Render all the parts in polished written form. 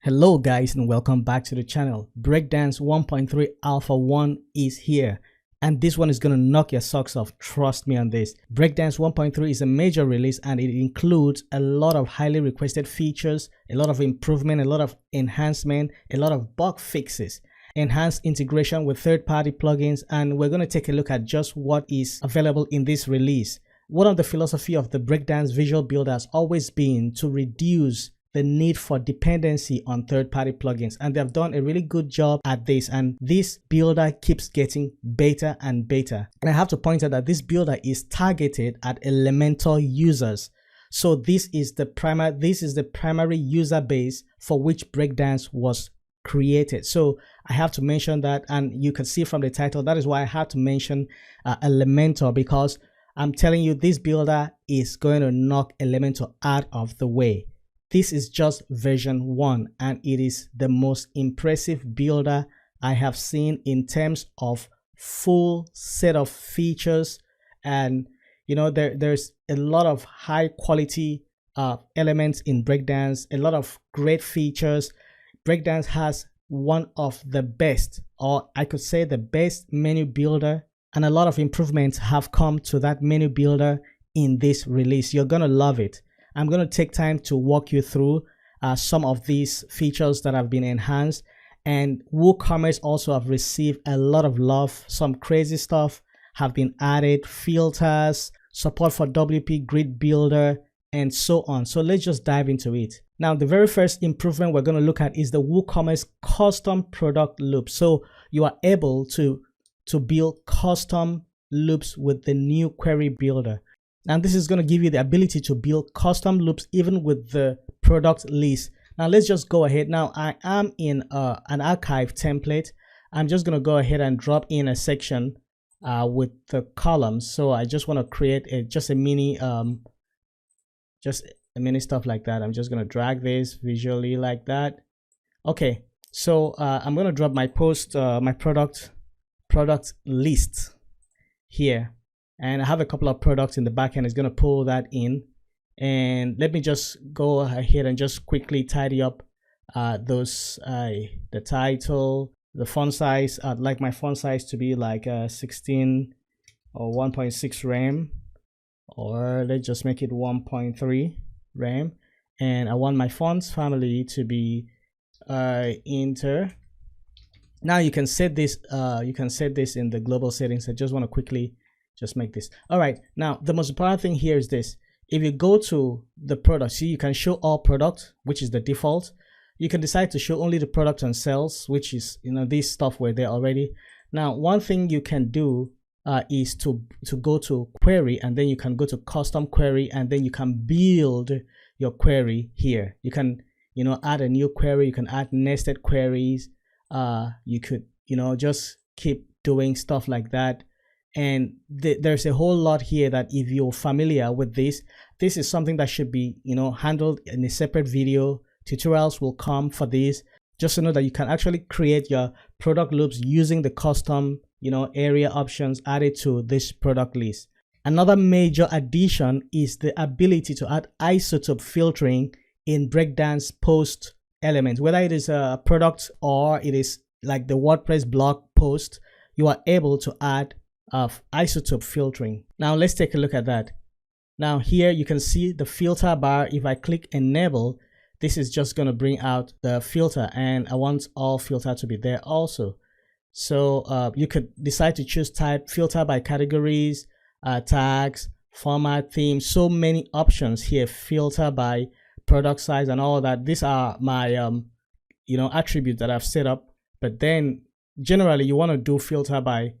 Hello guys and welcome back to the channel. Breakdance 1.3 Alpha 1 is here and this one is going to knock your socks off. Trust me on this. Breakdance 1.3 is a major release and it includes a lot of highly requested features, a lot of improvement, a lot of enhancement, a lot of bug fixes, enhanced integration with third-party plugins, and we're going to take a look at just what is available in this release. One of the philosophy of the Breakdance visual builder has always been to reduce the need for dependency on third-party plugins, and they've done a really good job at this, and this builder keeps getting better and better. And I have to point out that this builder is targeted at Elementor users, so this is the primary user base for which Breakdance was created. So I have to mention that, and you can see from the title that is why I had to mention Elementor, because I'm telling you this builder is going to knock Elementor out of the way. This is just version 1 and it is the most impressive builder I have seen in terms of full set of features, and you know there's a lot of high quality elements in Breakdance, a lot of great features. Breakdance has one of the best, or I could say the best menu builder, and a lot of improvements have come to that menu builder in this release. You're gonna love it. I'm going to take time to walk you through some of these features that have been enhanced, and WooCommerce also have received a lot of love. Some crazy stuff have been added, filters, support for WP Grid Builder, and so on. So let's just dive into it. Now, the very first improvement we're going to look at is the WooCommerce custom product loop. So you are able to build custom loops with the new query builder. And this is going to give you the ability to build custom loops even with the product list. Now let's just go ahead. Now I am in an archive template. I'm just going to go ahead and drop in a section with the columns. So I just want to create just a mini stuff like that. I'm just going to drag this visually like that. Okay, so I'm going to drop my my product list here. And I have a couple of products in the back end. It's going to pull that in, and let me just go ahead and just quickly tidy up those the title, the font size. I'd like my font size to be like 16 or 1.6 RAM, or let's just make it 1.3 RAM, and I want my fonts family to be Inter. Now you can set this in the global settings. I just want to quickly just make this. All right, now the most important thing here is this. If you go to the product, see, you can show all products, which is the default. You can decide to show only the product and sales, which is, you know, this stuff were there already. Now one thing you can do is to go to query, and then you can go to custom query, and then you can build your query here. You can, you know, add a new query, you can add nested queries, you could, you know, just keep doing stuff like that. And there's a whole lot here that if you're familiar with this is something that should be, you know, handled in a separate video. Tutorials will come for this, just to know that you can actually create your product loops using the custom, you know, area options added to this product list. Another major addition is the ability to add isotope filtering in Breakdance post elements, whether it is a product or it is like the WordPress blog post. You are able to add of isotope filtering. Now let's take a look at that. Now here you can see the filter bar. If I click enable, this is just going to bring out the filter, and I want all filter to be there also. So you could decide to choose type, filter by categories, tags, format, theme, so many options here, filter by product size and all that. These are my you know, attributes that I've set up, but then generally you want to do filter by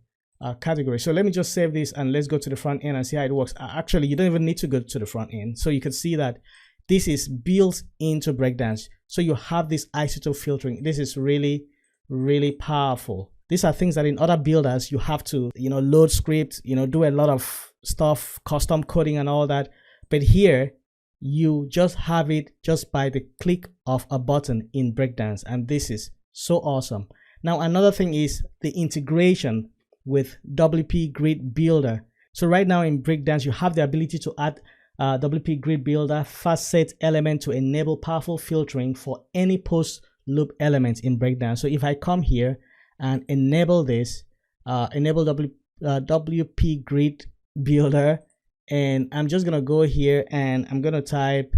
category. So let me just save this and let's go to the front end and see how it works. Actually, you don't even need to go to the front end. So you can see that this is built into Breakdance. So you have this isotope filtering. This is really, really powerful. These are things that in other builders you have to, you know, load script, you know, do a lot of stuff, custom coding and all that. But here you just have it just by the click of a button in Breakdance, and this is so awesome. Now another thing is the integration with WP Grid Builder. So right now in Breakdance, you have the ability to add WP Grid Builder fast set element to enable powerful filtering for any post loop element in Breakdance. So if I come here and enable this, enable WP Grid Builder, and I'm just gonna go here and I'm gonna type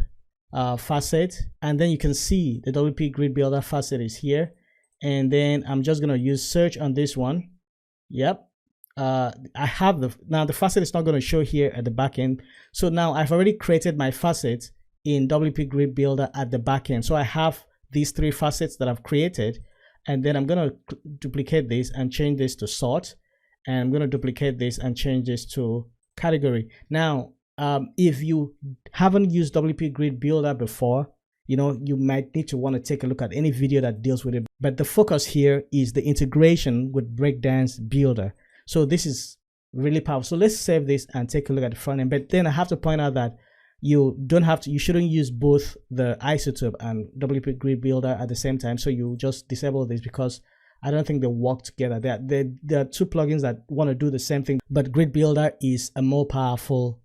facet, and then you can see the WP Grid Builder facet is here. And then I'm just gonna use search on this one. Yep, I have now the facet is not going to show here at the back end. So now I've already created my facet in WP Grid Builder at the back end. So I have these 3 facets that I've created, and then I'm going to duplicate this and change this to sort, and I'm going to duplicate this and change this to category. Now if you haven't used WP Grid Builder before, you know, you might need to want to take a look at any video that deals with it, but the focus here is the integration with Breakdance Builder. So this is really powerful. So let's save this and take a look at the front end. But then I have to point out that you shouldn't use both the Isotope and WP Grid Builder at the same time. So you just disable this because I don't think they work together. There are 2 plugins that want to do the same thing, but Grid Builder is a more powerful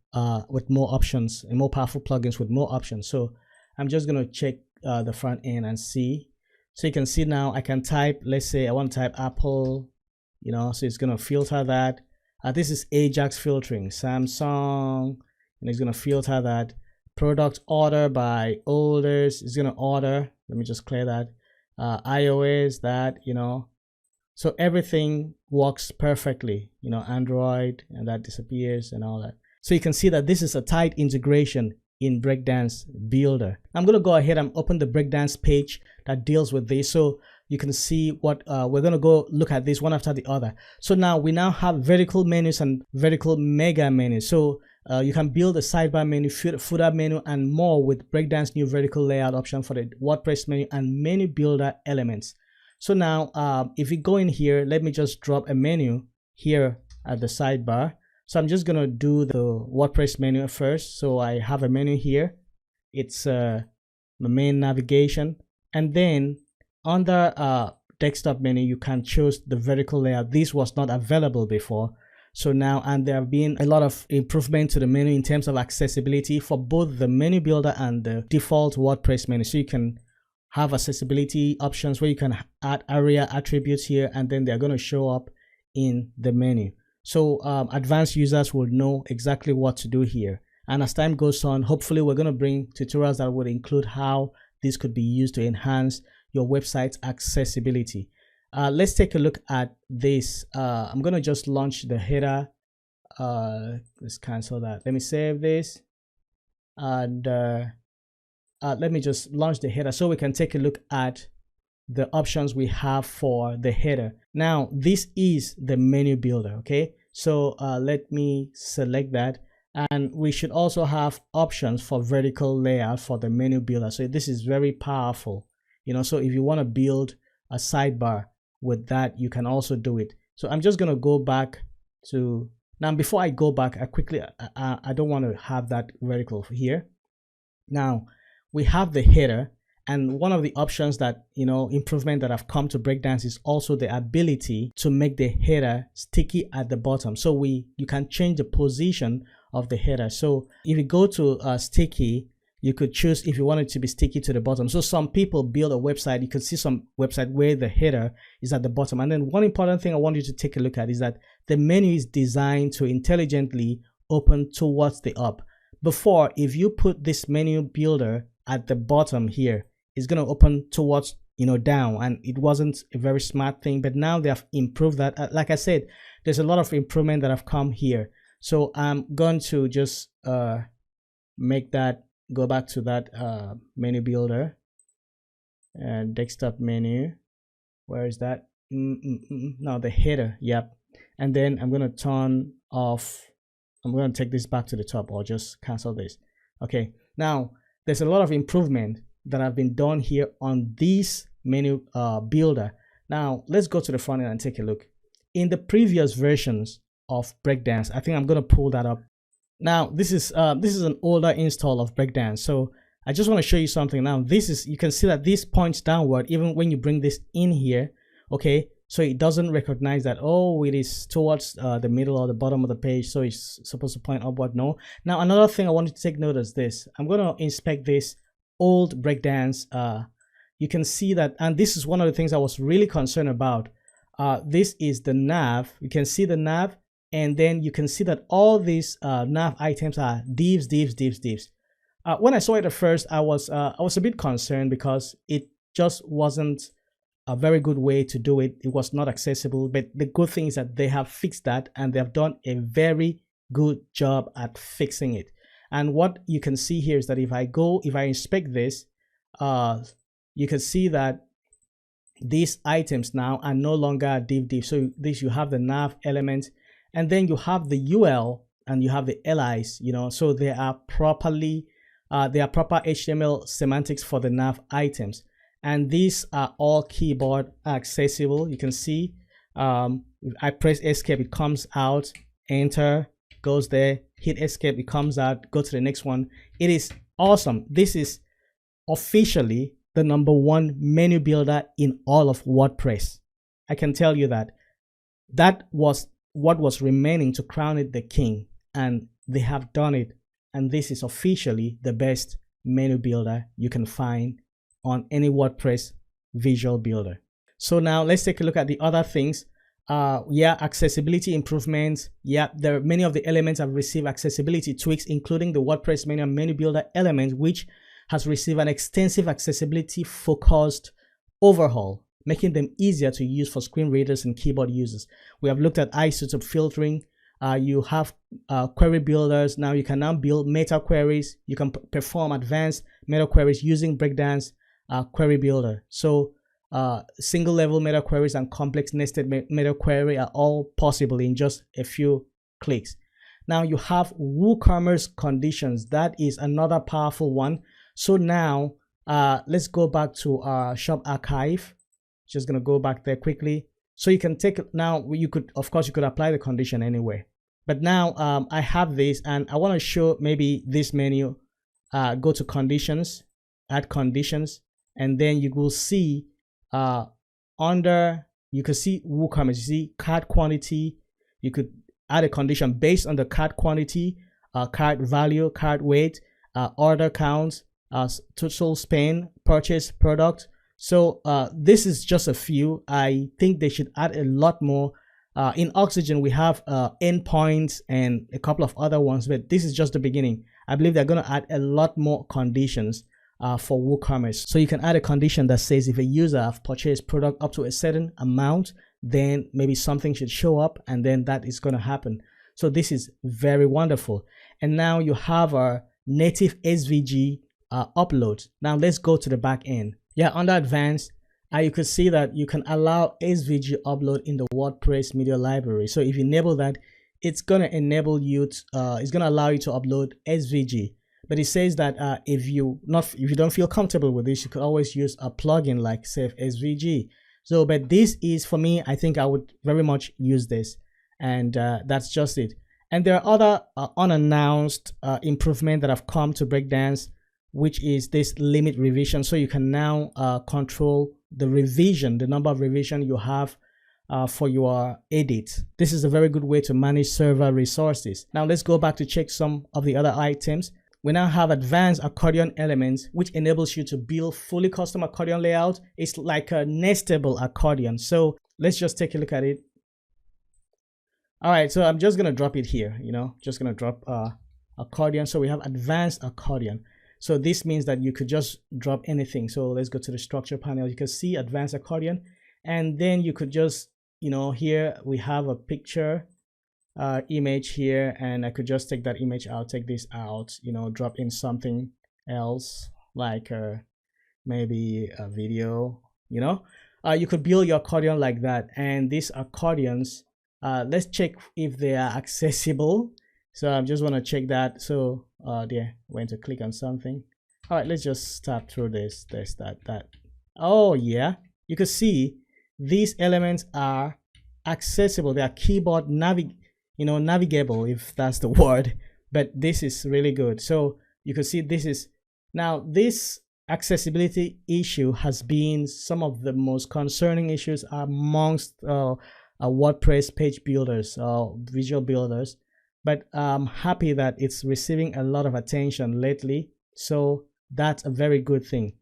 with more options, and more powerful plugins with more options. So I'm just going to check the front end and see. So you can see now I can type, let's say I want to type Apple, you know, so it's going to filter that. This is Ajax filtering, Samsung, and it's going to filter that. Product order by orders, it's going to order. Let me just clear that. iOS, that, you know. So everything works perfectly, you know, Android, and that disappears and all that. So you can see that this is a tight integration in Breakdance Builder. I'm going to go ahead and open the Breakdance page that deals with this, so you can see what we're going to go look at this one after the other. So now we have vertical menus and vertical mega menus. So you can build a sidebar menu, footer menu, and more with Breakdance new vertical layout option for the WordPress menu and menu builder elements. So now if we go in here, let me just drop a menu here at the sidebar. So I'm just gonna do the WordPress menu first. So I have a menu here. It's the main navigation, and then under desktop menu you can choose the vertical layout. This was not available before. So now, and there have been a lot of improvement to the menu in terms of accessibility for both the menu builder and the default WordPress menu. So you can have accessibility options where you can add area attributes here, and then they're going to show up in the menu. So advanced users will know exactly what to do here. And as time goes on, hopefully we're going to bring tutorials that would include how this could be used to enhance your website's accessibility. Let's take a look at this. I'm going to just launch the header. Let's cancel that. Let me save this. And let me just launch the header so we can take a look at the options we have for the header. Now, this is the menu builder, okay? So let me select that. And we should also have options for vertical layout for the menu builder. So this is very powerful, you know. So if you want to build a sidebar with that, you can also do it. So I'm just going to go back to, now before I go back, I don't want to have that vertical here. Now we have the header, and one of the options that, you know, improvement that have come to Breakdance is also the ability to make the header sticky at the bottom. So you can change the position of the header. So if you go to sticky, you could choose if you want it to be sticky to the bottom. So some people build a website, you can see some website where the header is at the bottom. And then one important thing I want you to take a look at is that the menu is designed to intelligently open towards the up. Before, if you put this menu builder at the bottom here, it's going to open towards, you know, down, and it wasn't a very smart thing. But now they have improved that. Like I said, there's a lot of improvement that have come here. So I'm going to just make that, go back to that menu builder and desktop menu. Where is that? No, the header. Yep. And then I'm going to turn off, I'm going to take this back to the top, or just cancel this. Okay. Now there's a lot of improvement that have been done here on this menu builder. Now let's go to the front end and take a look. In the previous versions of Breakdance, I think I'm going to pull that up. Now this is an older install of Breakdance, so I just want to show you something. Now this is, you can see that this points downward even when you bring this in here. Okay, so it doesn't recognize that, oh, it is towards the middle or the bottom of the page, so it's supposed to point upward. No. Now another thing I want you to take note is this. I'm going to inspect this old Breakdance you can see that, and this is one of the things I was really concerned about. This is the nav. You can see the nav, and then you can see that all these nav items are divs. When I saw it at first, I was a bit concerned because it just wasn't a very good way to do it. It was not accessible, but the good thing is that they have fixed that, and they have done a very good job at fixing it. And what you can see here is that if I inspect this, you can see that these items now are no longer div. So this, you have the nav element, and then you have the UL and you have the LIs, you know, so they are properly proper HTML semantics for the nav items. And these are all keyboard accessible. You can see I press escape, it comes out, enter, goes there, hit escape, it comes out, go to the next one. It is awesome. This is officially the #1 menu builder in all of WordPress. I can tell you that. That was what was remaining to crown it the king, and they have done it. And this is officially the best menu builder you can find on any WordPress visual builder. So now let's take a look at the other things. Yeah, accessibility improvements. Yeah, there are many of the elements have received accessibility tweaks, including the WordPress menu and menu builder element, which has received an extensive accessibility focused overhaul, making them easier to use for screen readers and keyboard users. We have looked at Isotope filtering. You have query builders. Now you can now build meta queries. You can perform advanced meta queries using Breakdance query builder. So single level meta queries and complex nested meta query are all possible in just a few clicks. Now you have WooCommerce Conditions. That is another powerful one. So now let's go back to our shop archive. Just gonna go back there quickly. So you can take, now you could, of course, you could apply the condition anywhere. But now I have this, and I want to show maybe this menu. Go to conditions, add conditions, and then you will see under, you can see WooCommerce, you see cart quantity. You could add a condition based on the cart quantity, cart value, cart weight, order counts, total spend, purchase, product. So this is just a few. I think they should add a lot more. In Oxygen, we have endpoints and a couple of other ones, but this is just the beginning. I believe they're going to add a lot more conditions for WooCommerce. So you can add a condition that says if a user have purchased product up to a certain amount, then maybe something should show up, and then that is going to happen. So this is very wonderful. And now you have our native SVG uploads. Now let's go to the back end. Yeah, under advanced, you could see that you can allow SVG upload in the WordPress media library. So if you enable that, it's going to enable you to, it's going to allow you to upload SVG. But it says that if you don't feel comfortable with this, you could always use a plugin like Save SVG. So, but this is, for me, I think I would very much use this, and that's just it. And there are other unannounced improvements that have come to Breakdance, which is this limit revision. So you can now control the revision, the number of revision you have for your edit. This is a very good way to manage server resources. Now let's go back to check some of the other items. We now have advanced accordion elements, which enables you to build fully custom accordion layout. It's like a nestable accordion. So let's just take a look at it. All right, so I'm just gonna drop it here, you know, just gonna drop accordion. So we have advanced accordion. So this means that you could just drop anything. So let's go to the structure panel. You can see advanced accordion, and then you could just, you know, here we have a picture image here, and I could just take that image out, take this out, you know, drop in something else like maybe a video, you know. You could build your accordion like that. And these accordions, let's check if they are accessible. So I just want to check that. So there, went to click on something. All right, let's just start through this, that. Oh yeah, you can see these elements are accessible. They are keyboard navigable, if that's the word, but this is really good. So you can see this is, now this accessibility issue has been some of the most concerning issues amongst WordPress page builders, visual builders, but I'm happy that it's receiving a lot of attention lately. So that's a very good thing.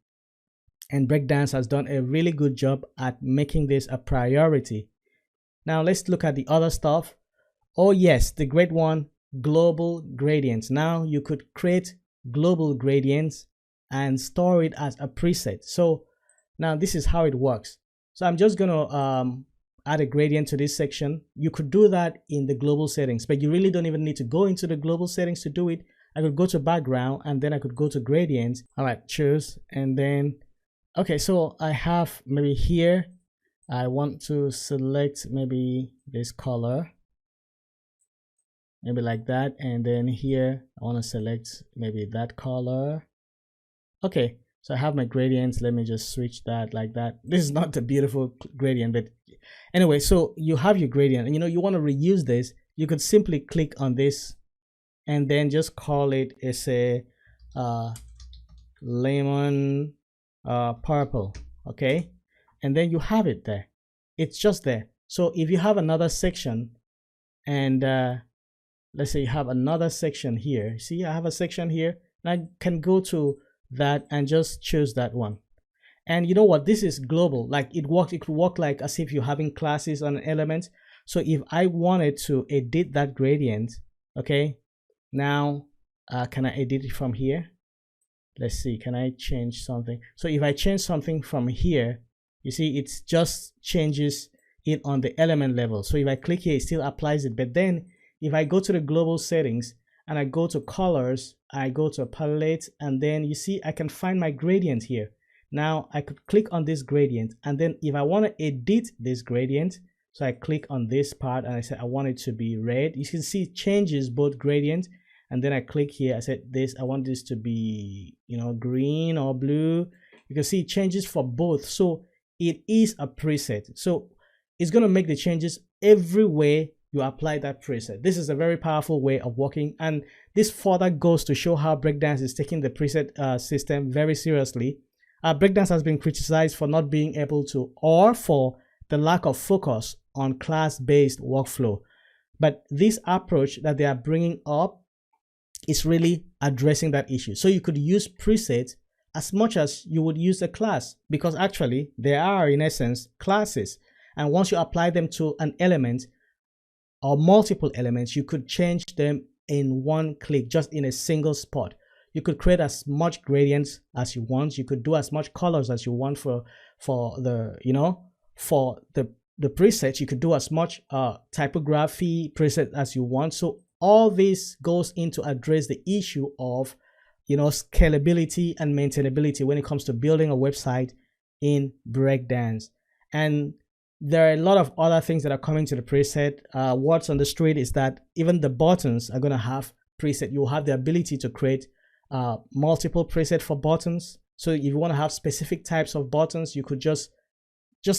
And Breakdance has done a really good job at making this a priority. Now let's look at the other stuff. Oh yes, the great one, global gradients. Now you could create global gradients and store it as a preset. So now this is how it works. So I'm just gonna add a gradient to this section. You could do that in the global settings, but you really don't even need to go into the global settings to do it. I could go to background and then I could go to gradients. All right, choose, and then okay, so I have maybe here I want to select maybe this color, maybe like that, and then here I want to select maybe that color. Okay, so I have my gradients. Let me just switch that like that. This is not a beautiful gradient, but anyway, so you have your gradient, and you want to reuse this. You could simply click on this and then just call it as a lemon purple. Okay, and then you have it there. It's just there. So if you have another section, and let's say you have another section here, see I have a section here, and I can go to that and just choose that one. And you know what, this is global, like it could work like as if you're having classes on an element. So if I wanted to edit that gradient, okay, now can I edit it from here? Let's see, can I change something? So if I change something from here, you see it just changes it on the element level. So if I click here, it still applies it. But then if I go to the global settings and I go to colors, I go to palette, and then you see I can find my gradient here. Now I could click on this gradient, and then if I want to edit this gradient, so I click on this part and I say I want it to be red. You can see it changes both gradient, and then I click here, I said this, I want this to be green or blue. You can see it changes for both. So it is a preset, so it's going to make the changes everywhere you apply that preset. This is a very powerful way of working, and this further goes to show how Breakdance is taking the preset system very seriously. Breakdance has been criticized for not being able to, or for the lack of focus on class-based workflow, but this approach that they are bringing up is really addressing that issue. So you could use presets as much as you would use a class, because actually they are in essence classes, and once you apply them to an element or multiple elements, you could change them in one click, just in a single spot. You could create as much gradients as you want. You could do as much colors as you want for the presets. You could do as much typography preset as you want. So all this goes into address the issue of scalability and maintainability when it comes to building a website in Breakdance. And there are a lot of other things that are coming to the preset. What's on the street is that even the buttons are going to have preset. You'll have the ability to create multiple preset for buttons. So if you want to have specific types of buttons, you could just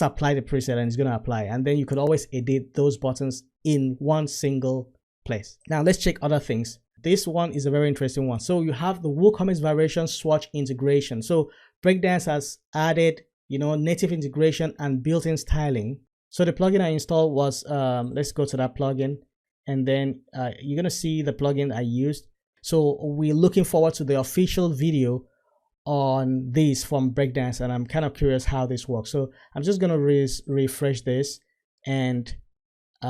apply the preset and it's going to apply, and then you could always edit those buttons in one single place. Now let's check other things. This one is a very interesting one. So you have the WooCommerce variation Swatch integration. So Breakdance has added native integration and built-in styling. So the plugin I installed was let's go to that plugin, and then you're gonna see the plugin I used. So we're looking forward to the official video on this from Breakdance, and I'm kind of curious how this works. So I'm just gonna refresh this, and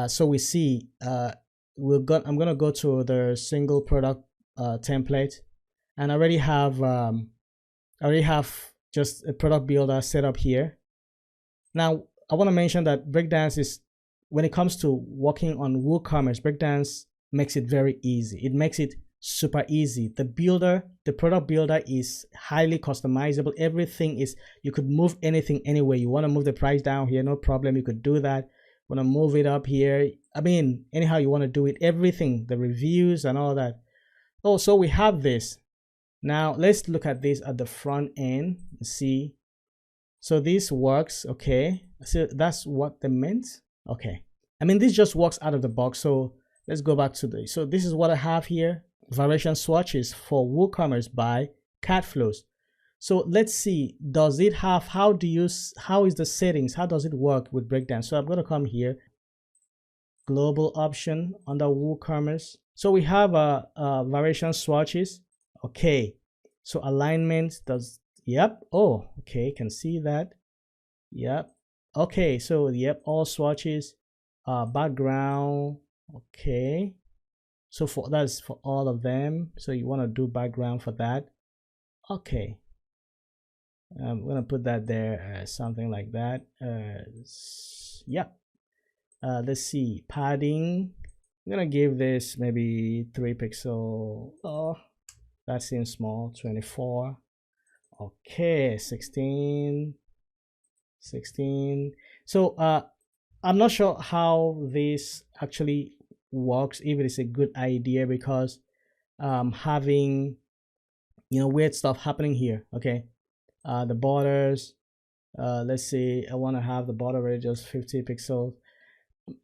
so we see I'm gonna go to the single product template, and I already have just a product builder set up here. Now I want to mention that Breakdance is, when it comes to working on WooCommerce, Breakdance makes it very easy. It makes it super easy. The product builder is highly customizable. Everything is, you could move anything anywhere. You want to move the price down here, no problem, you could do that. Want to move it up here, I mean anyhow you want to do it, everything, the reviews and all that. Oh, so we have this. Now let's look at this at the front end and see. So this works, okay, so that's what they meant. Okay, I mean this just works out of the box. So let's go back to this. So this is what I have here, variation swatches for WooCommerce by CatFlows. So let's see, does it have, how is the settings, how does it work with Breakdance? So I'm going to come here, global option under WooCommerce. So we have variation swatches. Okay, so alignment, does Yep. Oh, okay, can see that. Yep. Okay, so yep, all swatches, background. Okay, so that's for all of them. So you want to do background for that. Okay, I'm gonna put that there, something like that. Yep. Let's see, padding. I'm gonna give this maybe 3 pixel. Oh, that seems small. 24. Okay, 16. So I'm not sure how this actually works, if it is a good idea, because having weird stuff happening here. Okay, the borders, let's see, I want to have the border radius 50 pixels.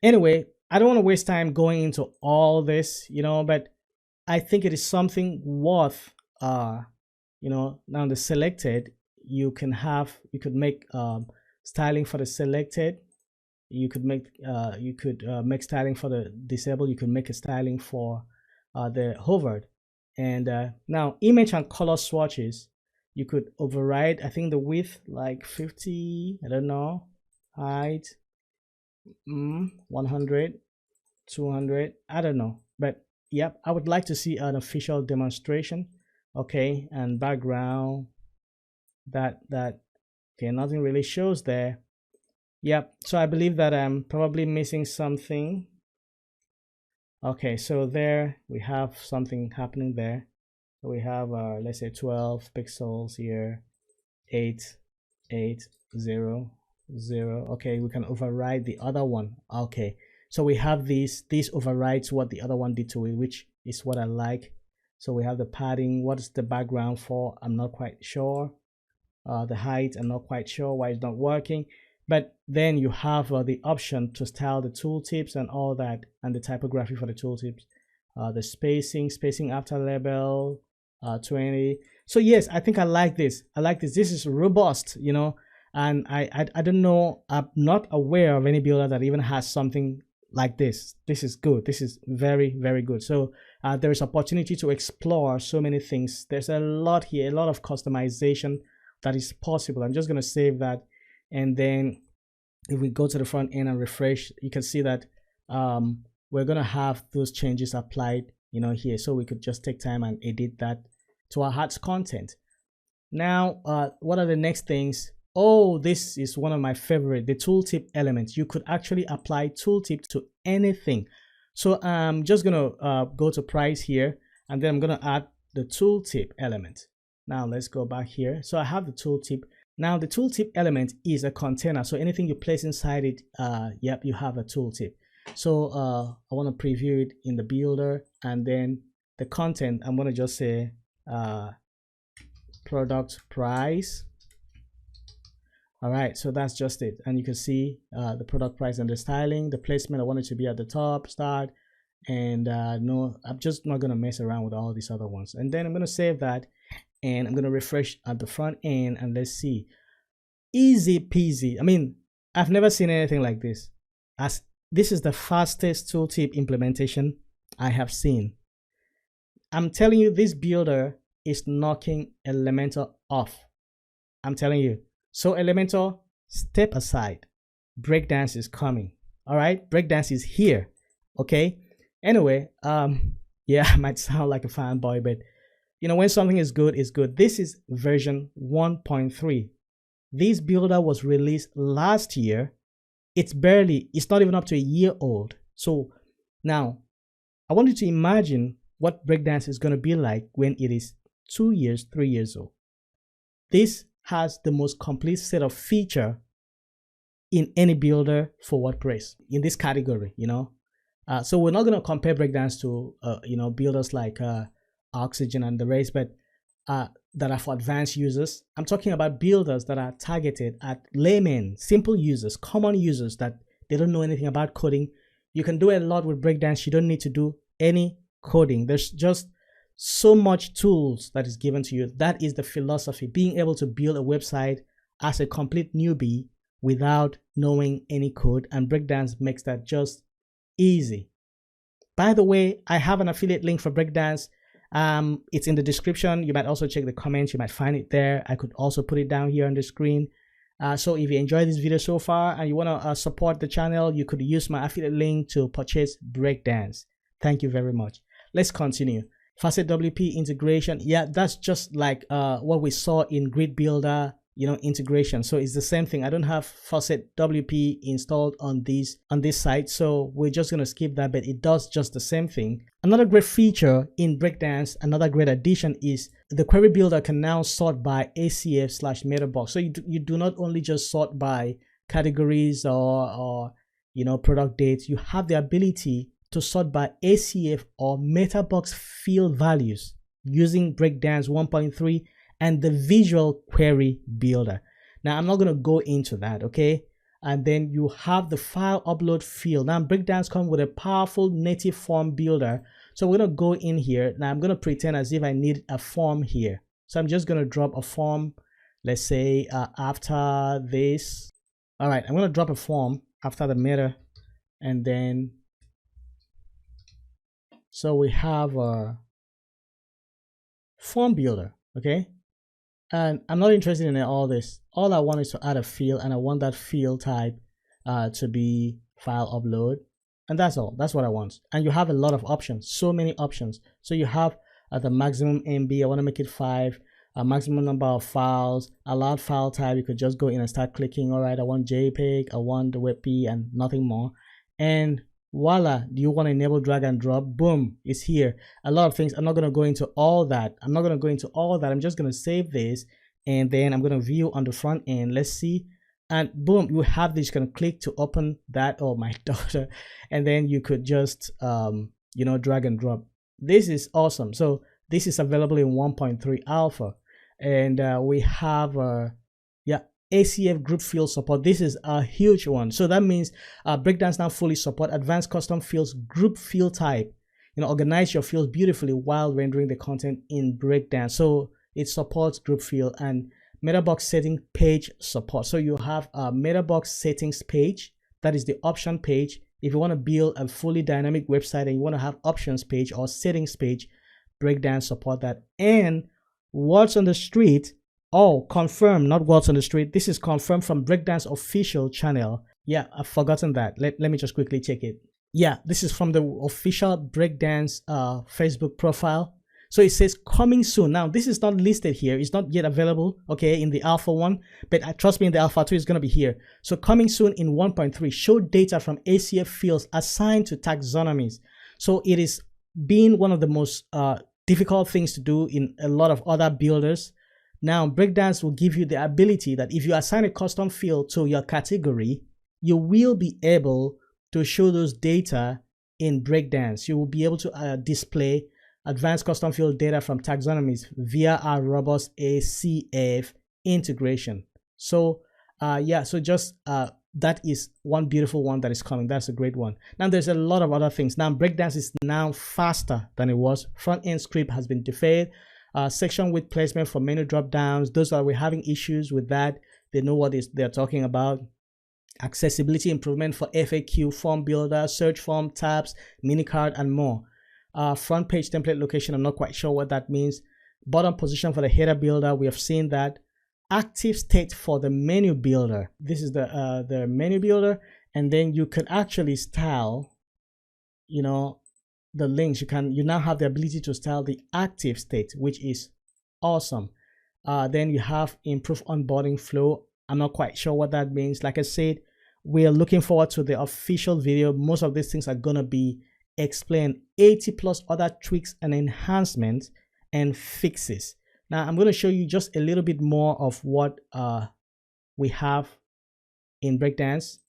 Anyway, I don't want to waste time going into all this, but I think it is something worth now the selected, you could make styling for the selected. You could make make styling for the disabled. You could make a styling for the hovered. And now image and color swatches, you could override, I think, the width like 50, I don't know, height 100, 200, I don't know, but yep, I would like to see an official demonstration. Okay, and background, that okay, nothing really shows there. Yep, so I believe that I'm probably missing something. Okay, so there we have something happening there. We have let's say 12 pixels here, 8, 0, 0. Okay, we can override the other one. Okay, so we have this overrides what the other one did to it, which is what I like. So we have the padding. What is the background for? I'm not quite sure. The height, I'm not quite sure why it's not working. But then you have the option to style the tooltips and all that, and the typography for the tooltips. The spacing after label, 20. So yes, I think I like this. This is robust, and I don't know, I'm not aware of any builder that even has something like this. This is good. This is very, very good. So there is opportunity to explore so many things. There's a lot here, a lot of customization that is possible. I'm just going to save that, and then if we go to the front end and refresh, you can see that we're going to have those changes applied here. So we could just take time and edit that to our heart's content. Now what are the next things? Oh, this is one of my favorite, the tooltip elements. You could actually apply tooltip to anything. So I'm just going to go to price here, and then I'm going to add the tooltip element. Now let's go back here. So I have the tooltip. Now the tooltip element is a container. So anything you place inside it, yep, you have a tooltip. So I want to preview it in the builder, and then the content, I'm going to just say product price. All right, so that's just it. And you can see the product price and the styling, the placement. I want it to be at the top, start, and no, I'm just not going to mess around with all these other ones. And then I'm going to save that, and I'm going to refresh at the front end, and let's see. Easy peasy. I mean, I've never seen anything like this. As this is the fastest tooltip implementation I have seen. I'm telling you, this builder is knocking Elementor off. I'm telling you. So Elementor, step aside. Breakdance is coming. All right, Breakdance is here. Okay. Anyway, yeah, I might sound like a fanboy, but when something is good, it's good. This is version 1.3. This builder was released last year. It's not even up to a year old. So now I want you to imagine what Breakdance is going to be like when it is 2 years, 3 years old. This has the most complete set of feature in any builder for WordPress in this category, so we're not going to compare Breakdance to builders like Oxygen and the rest, but that are for advanced users. I'm talking about builders that are targeted at laymen, simple users, common users that they don't know anything about coding. You can do a lot with Breakdance. You don't need to do any coding. There's just so much tools that is given to you. That is the philosophy, being able to build a website as a complete newbie without knowing any code, and Breakdance makes that just easy. By the way, I have an affiliate link for Breakdance. It's in the description. You might also check the comments. You might find it there. I could also put it down here on the screen. So if you enjoyed this video so far and you want to support the channel, you could use my affiliate link to purchase Breakdance. Thank you very much. Let's continue. FacetWP integration. Yeah, that's just like what we saw in Grid Builder, integration. So it's the same thing. I don't have FacetWP installed on this site, so we're just going to skip that, but it does just the same thing. Another great feature in Breakdance, another great addition, is the query builder can now sort by ACF/Metabox. So you do not only just sort by categories or product dates. You have the ability to sort by ACF or Metabox field values using Breakdance 1.3 and the visual query builder. Now I'm not going to go into that, okay? And then you have the file upload field. Now Breakdance comes with a powerful native form builder. So we're going to go in here. Now I'm going to pretend as if I need a form here. So I'm just going to drop a form, let's say after this. All right, I'm going to drop a form after the meta, and then so we have a form builder, okay? And I'm not interested in all this. All I want is to add a field, and I want that field type to be file upload, and that's all. That's what I want. And you have a lot of options, so many options. So you have the maximum MB. I want to make it 5. A maximum number of files, allowed file type. You could just go in and start clicking. All right, I want JPEG, I want the WebP, and nothing more. And voila, do you want to enable drag and drop? Boom, it's here. A lot of things. I'm not going to go into all that. I'm just going to save this, and then I'm going to view on the front end. Let's see. And boom, you have this. You can click to open that. Oh, my daughter. And then you could just, drag and drop. This is awesome. So this is available in 1.3 alpha. And we have, ACF group field support. This is a huge one. So that means Breakdance now fully support advanced custom fields group field type. Organize your fields beautifully while rendering the content in Breakdance. So it supports group field and Metabox setting page support. So you have a Metabox settings page. That is the option page. If you want to build a fully dynamic website and you want to have options page or settings page, Breakdance support that. And what's on the street? Oh, confirm, not what's on the street. This is confirmed from Breakdance official channel. Yeah, I've forgotten that. Let me just quickly check it. Yeah, this is from the official Breakdance Facebook profile. So it says coming soon. Now, this is not listed here. It's not yet available, okay, in the alpha 1. But trust me, in the alpha 2, it's going to be here. So coming soon in 1.3, show data from ACF fields assigned to taxonomies. So it is being one of the most difficult things to do in a lot of other builders. Now, Breakdance will give you the ability that if you assign a custom field to your category, you will be able to show those data in Breakdance. You will be able to display advanced custom field data from taxonomies via our robust ACF integration. So, that is one beautiful one that is coming. That's a great one. Now, there's a lot of other things. Now, Breakdance is now faster than it was. Front-end script has been deferred. Section with placement for menu drop downs. Those are, we're having issues with that. They know what they're talking about. Accessibility improvement for FAQ, form builder, search form, tabs, mini card, and more. Front page template location, I'm not quite sure what that means. Bottom position for the header builder, we have seen that. Active state for the menu builder. This is the menu builder, and then you can actually style, the links. You now have the ability to style the active state, which is awesome. Then you have improved onboarding flow. I'm not quite sure what that means. Like I said, we are looking forward to the official video. Most of these things are going to be explained. 80 plus other tweaks and enhancements and fixes. Now I'm going to show you just a little bit more of what we have in Breakdance.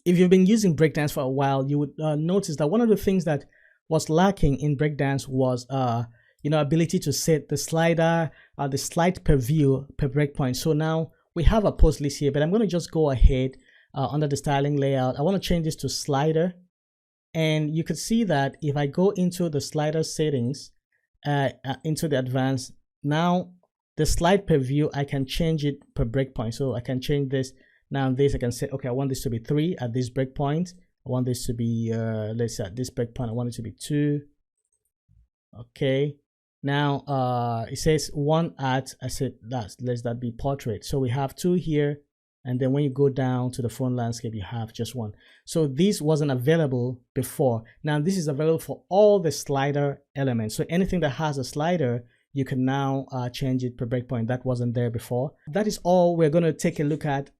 If you've been using Breakdance for a while, you would notice that one of the things that was lacking in Breakdance was ability to set the slider, the slide per view per breakpoint. So now we have a post list here, but I'm going to just go ahead under the styling layout. I want to change this to slider, and you could see that if I go into the slider settings, into the advanced, now the slide per view, I can change it per breakpoint. So I can change this. Now this I can say, okay, I want this to be 3 at this breakpoint. I want this to be, let's say at this breakpoint, I want it to be 2. Okay. Now it says one at, I said let's that be portrait. So we have 2 here, and then when you go down to the phone landscape, you have just 1. So this wasn't available before. Now this is available for all the slider elements. So anything that has a slider, you can now change it per breakpoint. That wasn't there before. That is all we're going to take a look at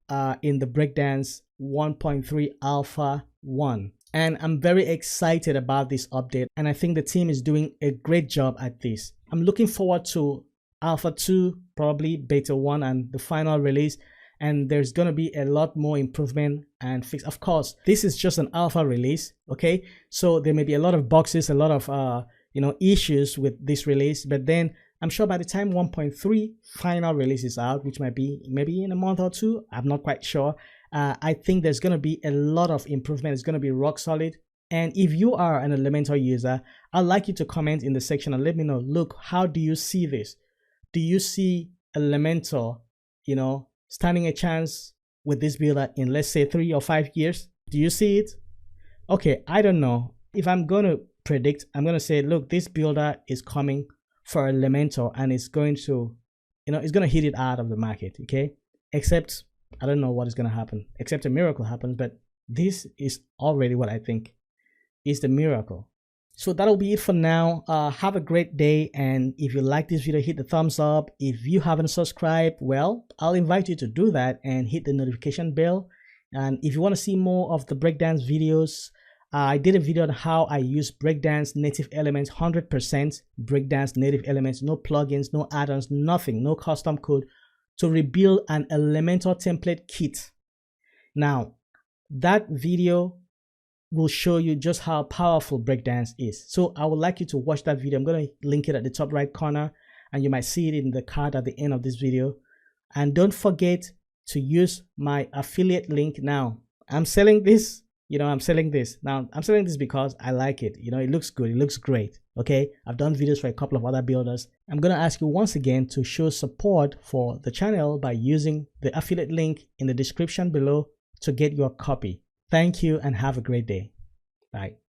in the Breakdance 1.3 Alpha 1. And I'm very excited about this update, and I think the team is doing a great job at this. I'm looking forward to Alpha 2, probably Beta 1, and the final release. And there's going to be a lot more improvement and fix. Of course, this is just an alpha release, okay? So there may be a lot of boxes, a lot of issues with this release, but then I'm sure by the time 1.3 final release is out, which might be maybe in a month or 2, I'm not quite sure. I think there's going to be a lot of improvement. It's going to be rock solid. And if you are an Elementor user, I'd like you to comment in the section and let me know, look, how do you see this? Do you see Elementor, standing a chance with this builder in, let's say, 3 or 5 years? Do you see it? Okay, I don't know. If I'm going to predict, I'm going to say, look, this builder is coming for Elementor, and it's going to, it's going to hit it out of the market, okay? Except, I don't know what is going to happen, except a miracle happens, but this is already what I think is the miracle. So that'll be it for now. Have a great day, and if you like this video, hit the thumbs up. If you haven't subscribed, well, I'll invite you to do that and hit the notification bell. And if you want to see more of the Breakdance videos, I did a video on how I use Breakdance native elements, 100% Breakdance native elements, no plugins, no add-ons, nothing, no custom code, to rebuild an Elementor template kit. Now, that video will show you just how powerful Breakdance is. So I would like you to watch that video. I'm going to link it at the top right corner, and you might see it in the card at the end of this video. And don't forget to use my affiliate link. Now, I'm selling this. I'm selling this. Now, I'm selling this because I like it. It looks good. It looks great. Okay. I've done videos for a couple of other builders. I'm going to ask you once again to show support for the channel by using the affiliate link in the description below to get your copy. Thank you and have a great day. Bye.